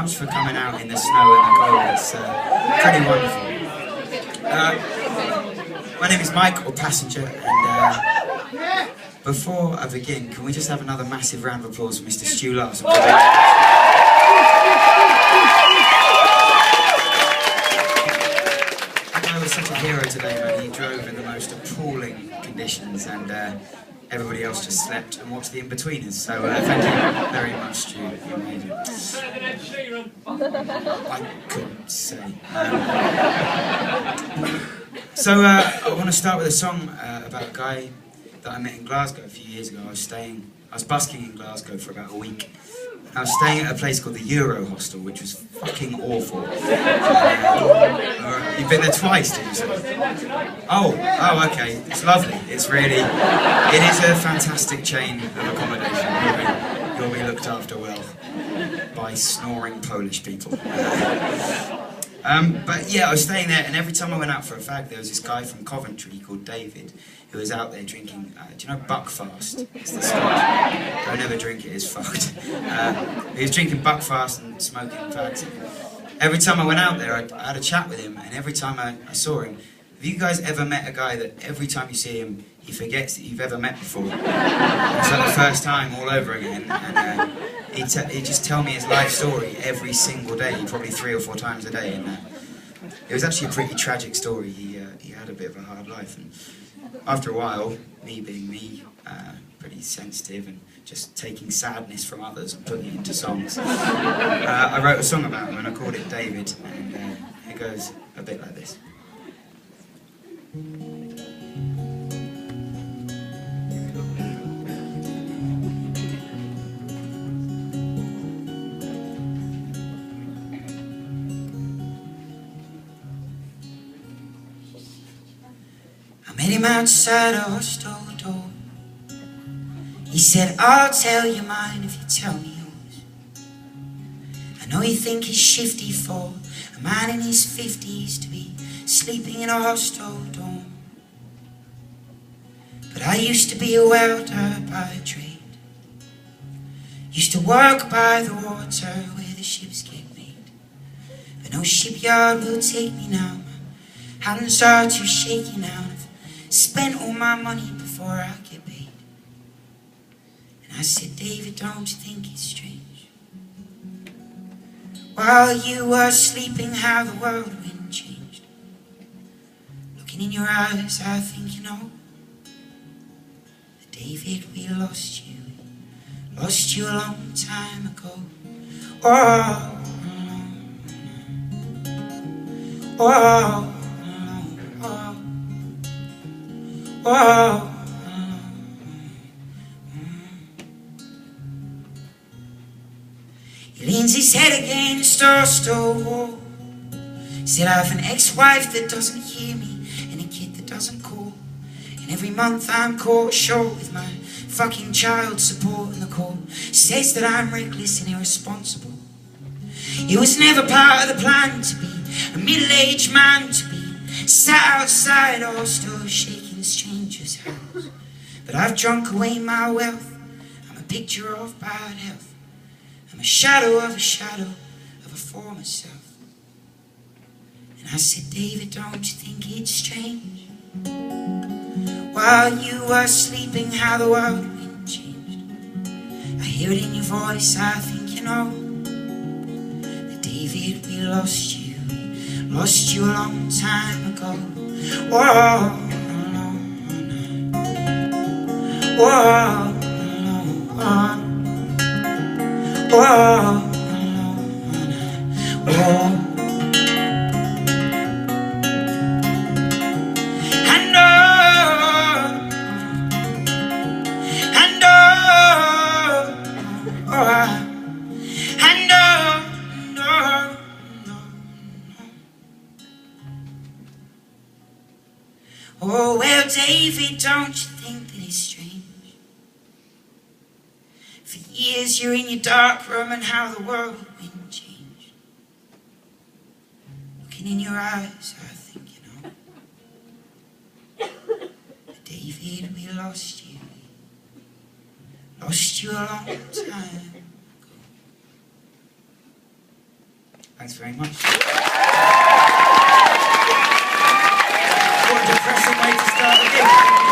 much for coming out in the snow and the cold. It's pretty wonderful. My name is Mike, or Passenger, and before I begin, can we just have another massive round of applause for Mr. Stu Larson? I was such a hero today, man. He drove in the most appalling conditions, and everybody else just slept and watched the in-betweeners. So thank you very much, Stu. You made it. I couldn't say. So I want to start with a song about a guy that I met in Glasgow a few years ago. I was busking in Glasgow for about a week. I was staying at a place called the Euro Hostel, which was fucking awful. You've been there twice, did you say? Oh, okay. It's lovely. It is a fantastic chain of accommodation. You'll be looked after well by snoring Polish people. But yeah, I was staying there, and every time I went out for a fag, there was this guy from Coventry called David, who was out there drinking, do you know Buckfast? It's the scotch. Don't ever drink it, it's fucked. He was drinking Buckfast and smoking fags. Every time I went out there, I had a chat with him, and every time I saw him, have you guys ever met a guy that every time you see him, he forgets that you've ever met before? It's like the first time all over again, and he'd just tell me his life story every single day, probably 3 or 4 times a day, and it was actually a pretty tragic story. He had a bit of a hard life, and after a while, me being me, pretty sensitive and just taking sadness from others and putting it into songs, I wrote a song about him and I called it David, and it goes a bit like this. I met him outside a hostel door. He said, I'll tell you mine if you tell me yours. I know you think he's shifty for a man in his 50s to be sleeping in a hostel dorm. But I used to be a welder by trade. Used to work by the water where the ships get made. But no shipyard will take me now. My hands are too shaky now. I've spent all my money before I get paid. And I said, David, don't you think it's strange? While you were sleeping, how the whirlwind changed. Looking in your eyes, I think you know that David, we lost you a long time ago. Oh, oh, oh, oh. He leans his head against our stone wall. He said, I have an ex-wife that doesn't hear me and a kid that doesn't call. And every month I'm caught short with my fucking child support, and the call says that I'm reckless and irresponsible. It was never part of the plan to be a middle-aged man, to be sat outside a hostel shaking strangers' hands. But I've drunk away my wealth. I'm a picture of bad health. I'm a shadow of a former self. And I said, David, don't you think it's strange? While you were sleeping, how the whirlwind changed. I hear it in your voice, I think you know that David, we lost you a long time ago. Whoa, whoa, whoa, whoa. Oh, well, David, don't you think that it's strange? For years you're in your dark room and how the whirlwind changed. Looking in your eyes, I think you know that David, we lost you a long time ago. Thanks very much. What a depressing way to start the gig.